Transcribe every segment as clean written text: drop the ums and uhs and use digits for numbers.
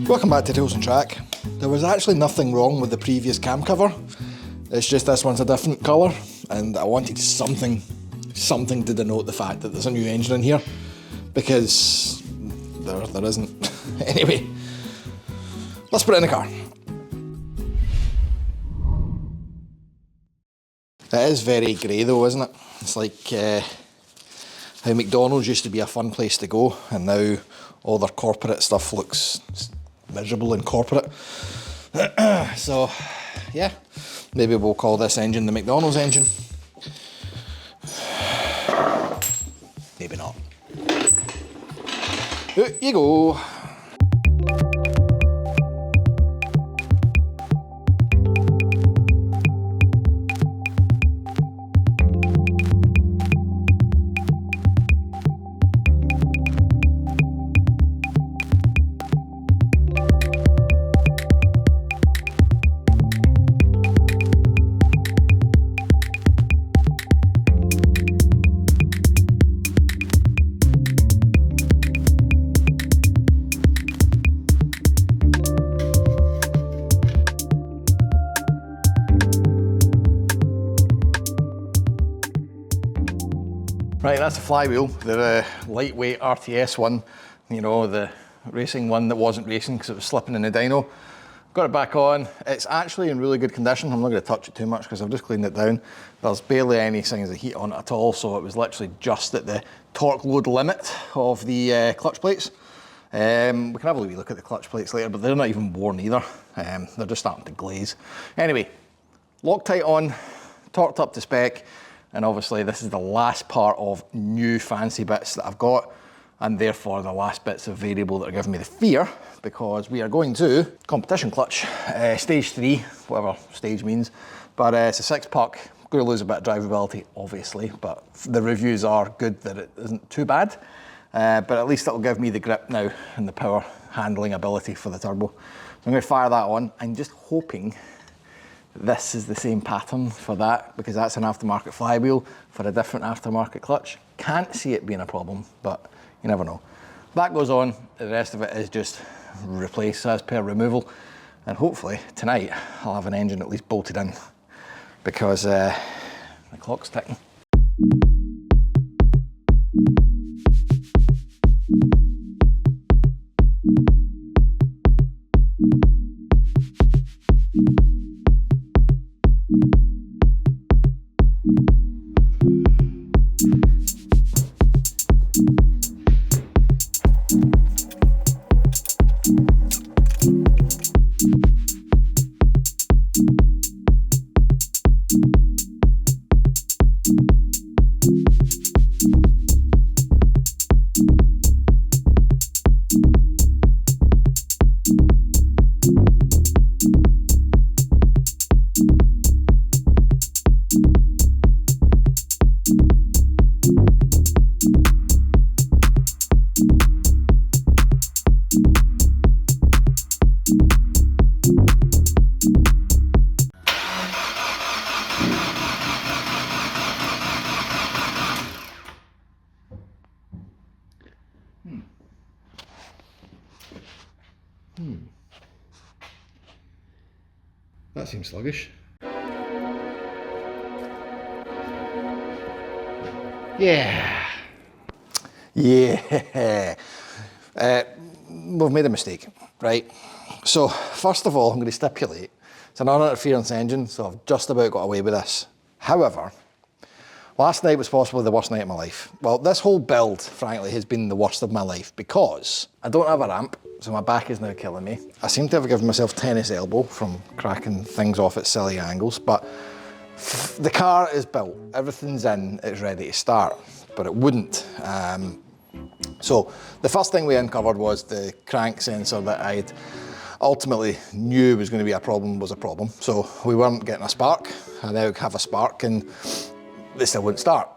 Welcome back to Tools and Track. There was actually nothing wrong with the previous cam cover. It's just this one's a different colour, and I wanted something to denote the fact that there's a new engine in here, because there isn't. Anyway, let's put it in the car. It is very grey though, isn't it? It's like how McDonald's used to be a fun place to go, and now all their corporate stuff looks miserable and corporate. So, yeah, maybe we'll call this engine the McDonald's engine. Maybe not. There you go. Right, that's the flywheel, the lightweight RTS one, you know, the racing one that wasn't racing because it was slipping in the dyno. Got it back on. It's actually in really good condition. I'm not going to touch it too much because I've just cleaned it down. There's barely any signs of heat on it at all, so it was literally just at the torque load limit of the clutch plates. We can have a wee look at the clutch plates later, but they're not even worn either. They're just starting to glaze. Anyway, Loctite on, torqued up to spec. And obviously this is the last part of new fancy bits that I've got, and therefore the last bits of variable that are giving me the fear, because we are going to competition clutch, stage 3, whatever stage means, but it's a 6-puck, going to lose a bit of drivability obviously, but the reviews are good that it isn't too bad, but at least it'll give me the grip now and the power handling ability for the turbo. So I'm going to fire that on. I'm just hoping this is the same pattern for that, because that's an aftermarket flywheel for a different aftermarket clutch. Can't see it being a problem, but you never know. That goes on, the rest of it is just replace as per removal, and hopefully tonight I'll have an engine at least bolted in, because the clock's ticking. That seems sluggish. Yeah. We've made a mistake, right? So first of all, I'm going to stipulate it's an non-interference engine, so I've just about got away with this. However, last night was possibly the worst night of my life. Well, this whole build, frankly, has been the worst of my life, because I don't have a ramp, so my back is now killing me. I seem to have given myself tennis elbow from cracking things off at silly angles, but the car is built, everything's in, it's ready to start, but it wouldn't. So the first thing we uncovered was the crank sensor that I'd ultimately knew was going to be a problem was a problem. So we weren't getting a spark. I now have a spark and they still wouldn't start.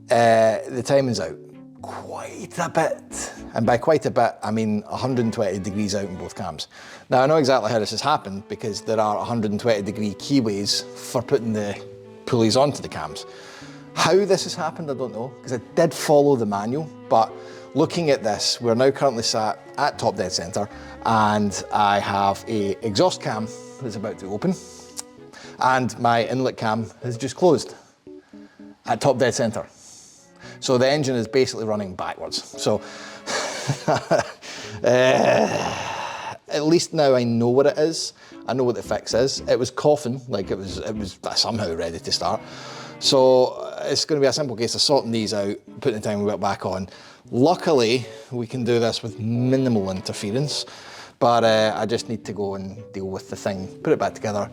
The timing's out quite a bit. And by quite a bit, I mean 120 degrees out in both cams. Now I know exactly how this has happened because there are 120 degree keyways for putting the pulleys onto the cams. How this has happened, I don't know, because I did follow the manual, but looking at this, we're now currently sat at top dead center, and I have a exhaust cam that's about to open, and my inlet cam has just closed at top dead center. So the engine is basically running backwards. So at least now I know what it is. I know what the fix is. It was coughing, like it was somehow ready to start. So it's going to be a simple case of sorting these out, putting the timing belt back on. Luckily, we can do this with minimal interference, but I just need to go and deal with the thing, put it back together.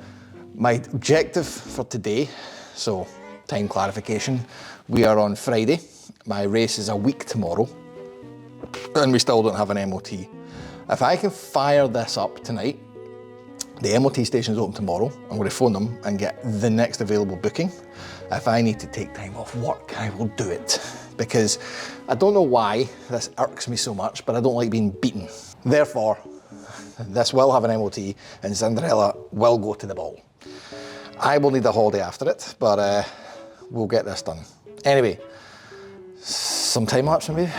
My objective for today, so time clarification, we are on Friday. My race is a week tomorrow, and we still don't have an MOT. If I can fire this up tonight, the MOT station is open tomorrow. I'm going to phone them and get the next available booking. If I need to take time off work, I will do it, because I don't know why this irks me so much, but I don't like being beaten. Therefore, this will have an MOT and Cinderella will go to the ball. I will need a holiday after it, but we'll get this done. Anyway, some time lapse maybe.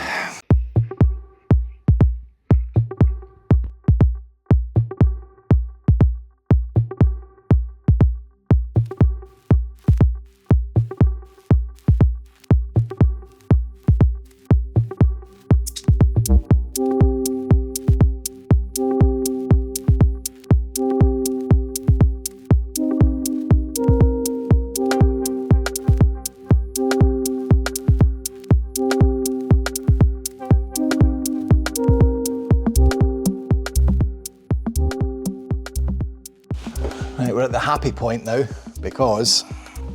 Right, we're at the happy point now because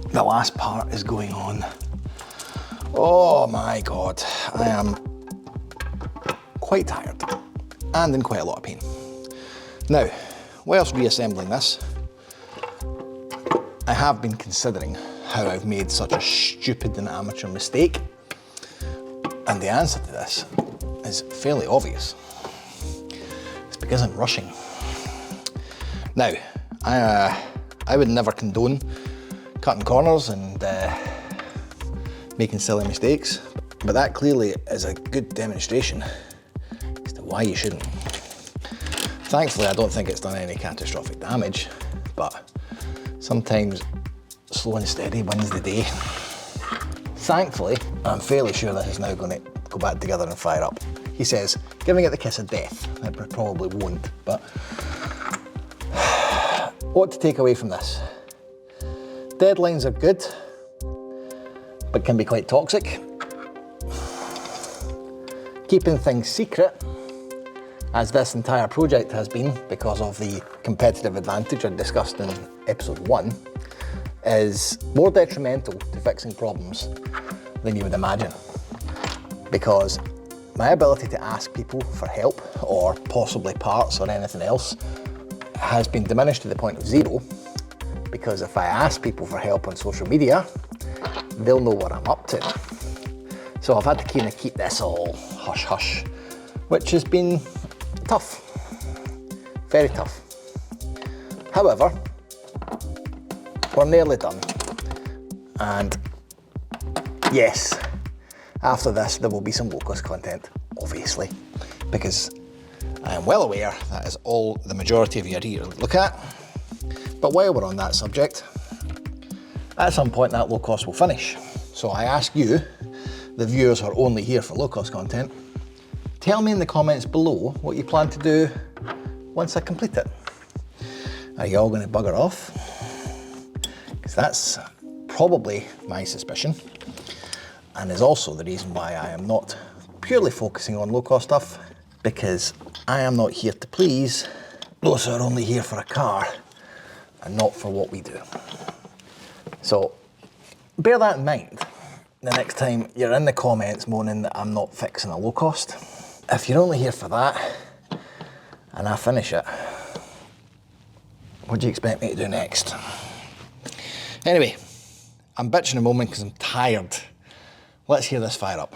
the last part is going on. Oh my God, I am quite tired and in quite a lot of pain. Now, whilst reassembling this, I have been considering how I've made such a stupid and amateur mistake. And the answer to this is fairly obvious. It's because I'm rushing. Now, I would never condone cutting corners and making silly mistakes, but that clearly is a good demonstration as to why you shouldn't. Thankfully, I don't think it's done any catastrophic damage, but sometimes slow and steady wins the day. Thankfully, I'm fairly sure this is now going to go back together and fire up. He says, giving it the kiss of death. It probably won't, but what to take away from this? Deadlines are good, but can be quite toxic. Keeping things secret, as this entire project has been because of the competitive advantage I discussed in episode 1, is more detrimental to fixing problems than you would imagine. Because my ability to ask people for help, or possibly parts or anything else, has been diminished to the point of 0, because if I ask people for help on social media, they'll know what I'm up to. So I've had to kind of keep this all hush-hush, which has been tough, very tough. However, we're nearly done. And yes, after this, there will be some low-cost content, obviously, because I am well aware that is all the majority of you are here to look at. But while we're on that subject, at some point that low cost will finish. So I ask you, the viewers who are only here for low cost content, tell me in the comments below what you plan to do once I complete it. Are you all going to bugger off? Because that's probably my suspicion, and is also the reason why I am not purely focusing on low cost stuff, because I am not here to please those who are only here for a car and not for what we do. So bear that in mind the next time you're in the comments moaning that I'm not fixing a low cost. If you're only here for that and I finish it, what do you expect me to do next? Anyway, I'm bitching a moment because I'm tired. Let's hear this fire up.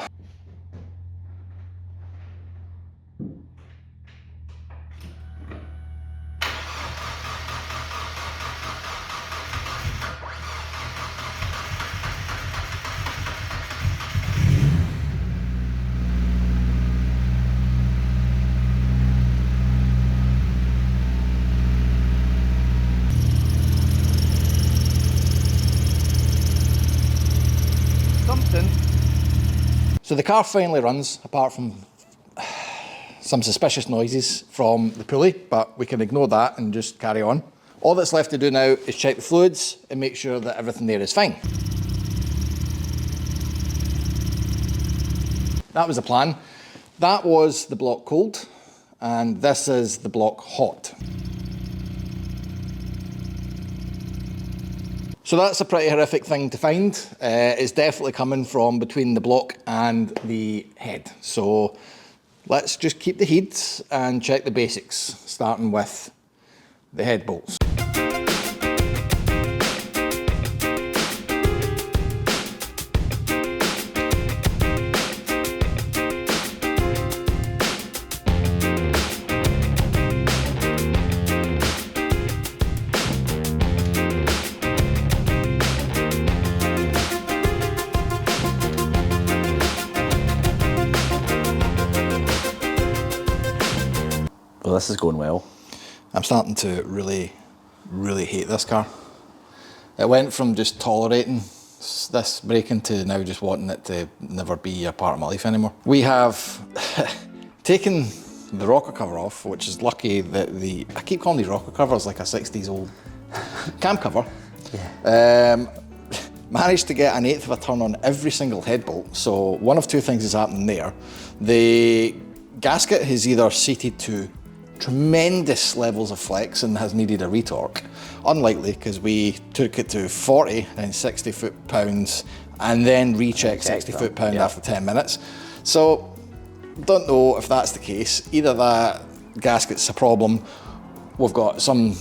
So the car finally runs, apart from some suspicious noises from the pulley, but we can ignore that and just carry on. All that's left to do now is check the fluids and make sure that everything there is fine. That was the plan. That was the block cold, and this is the block hot. So that's a pretty horrific thing to find. It's definitely coming from between the block and the head. So let's just keep the heat and check the basics, starting with the head bolts. Well, this is going well. I'm starting to really hate this car. It went from just tolerating this braking to now just wanting it to never be a part of my life anymore. We have taken the rocker cover off, which is lucky that I keep calling these rocker covers like a 60s old cam cover. Yeah. Managed to get an eighth of a turn on every single head bolt. So one of two things is happening there. The gasket has either seated to tremendous levels of flex and has needed a retorque. Unlikely, because we took it to 40 and 60 foot-pounds and then rechecked 60 foot-pound after 10 minutes. So, don't know if that's the case. Either that gasket's a problem, we've got some,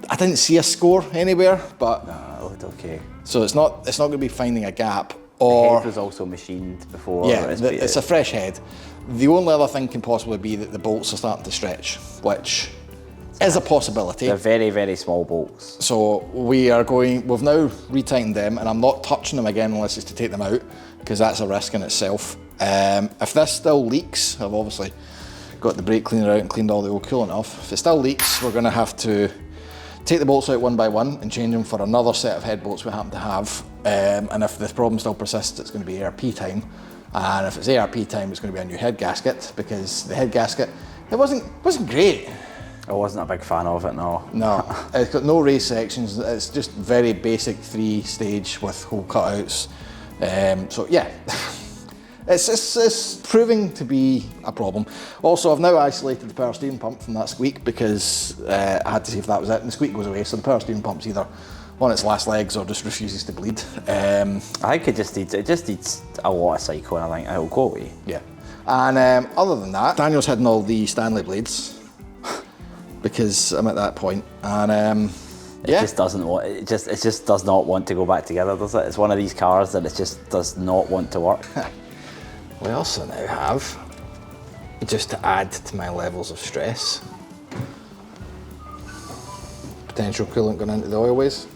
I didn't see a score anywhere, but... No, it looked okay. So it's not going to be finding a gap, or... The head was also machined before. Yeah, it's a fresh head. The only other thing can possibly be that the bolts are starting to stretch, which is a possibility. They're very, very small bolts. So we've now retightened them, and I'm not touching them again unless it's to take them out, because that's a risk in itself. If this still leaks, I've obviously got the brake cleaner out and cleaned all the old coolant off. If it still leaks, we're going to have to take the bolts out one by one and change them for another set of head bolts we happen to have. And if this problem still persists, it's going to be ARP time. And if it's ARP time, it's going to be a new head gasket, because the head gasket, it wasn't great. I wasn't a big fan of it, no. No, it's got no race sections. It's just very basic 3-stage with hole cutouts. So yeah, it's proving to be a problem. Also, I've now isolated the power steering pump from that squeak, because I had to see if that was it, and the squeak goes away. So the power steering pump's either on its last legs or just refuses to bleed. I think it just needs a lot of cycle, and I think it'll go away. Yeah. And other than that, Daniel's hidden all the Stanley blades because I'm at that point. And It just doesn't want. It just does not want to go back together, does it? It's one of these cars that it just does not want to work. We also now have, just to add to my levels of stress, potential coolant going into the oilways.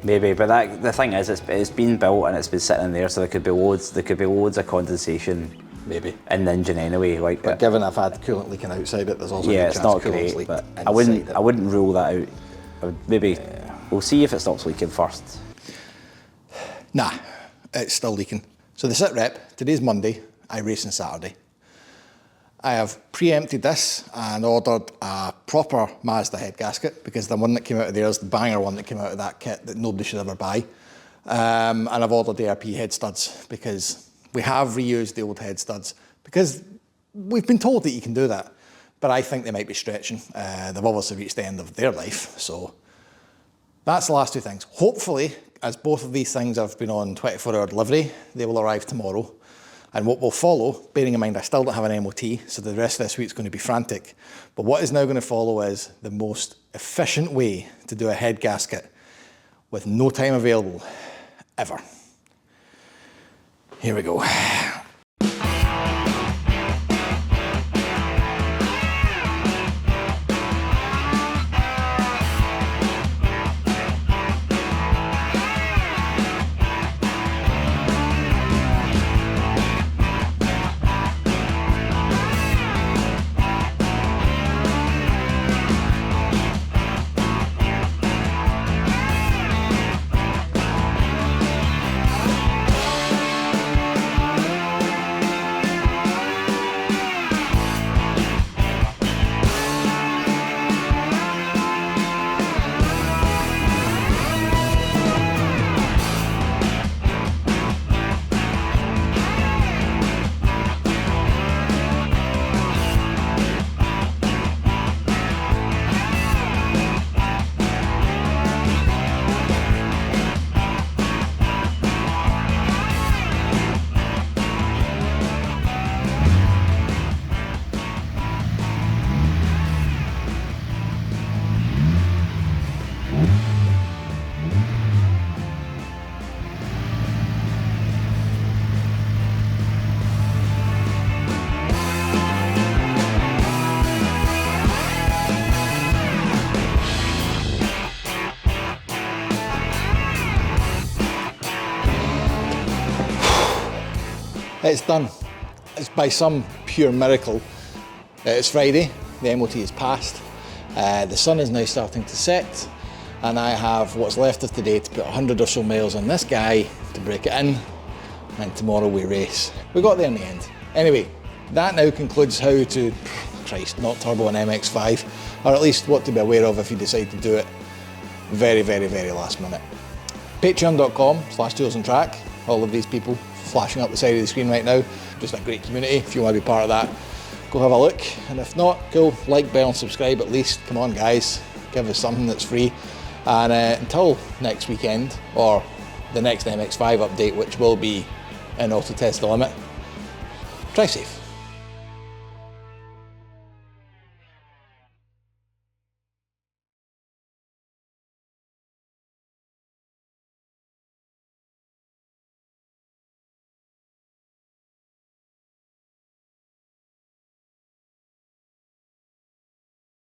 Maybe, but the thing is, it's been built and it's been sitting there, so there could be loads of condensation. Maybe in the engine anyway. But given I've had coolant leaking outside it, there's also a it's not great. But I wouldn't rule that out. We'll see if it stops leaking first. Nah, it's still leaking. So the sit rep, today's Monday, I race on Saturday. I have pre-emptied this and ordered a proper Mazda head gasket, because the one that came out of there is the banger one that came out of that kit that nobody should ever buy. And I've ordered ARP head studs, because we have reused the old head studs, because we've been told that you can do that, but I think they might be stretching. They've obviously reached the end of their life, so that's the last two things. Hopefully, as both of these things have been on 24-hour delivery, they will arrive tomorrow. And what will follow, bearing in mind I still don't have an MOT, so the rest of this week's going to be frantic, but what is now going to follow is the most efficient way to do a head gasket with no time available, ever. Here we go. It's done. It's by some pure miracle. It's Friday, the MOT is passed. The sun is now starting to set, and I have what's left of today to put 100 or so miles on this guy to break it in, and tomorrow we race. We got there in the end. Anyway, that now concludes how to, Christ, not turbo an MX5, or at least what to be aware of if you decide to do it very, very, very last minute. Patreon.com/toolsandtrack. All of these people flashing up the side of the screen right now. Just a great community. If you want to be part of that, go have a look. And if not, cool, like, bell and subscribe at least. Come on guys, give us something that's free. And until next weekend, or the next MX5 update, which will be in Auto Test the Limit, drive safe.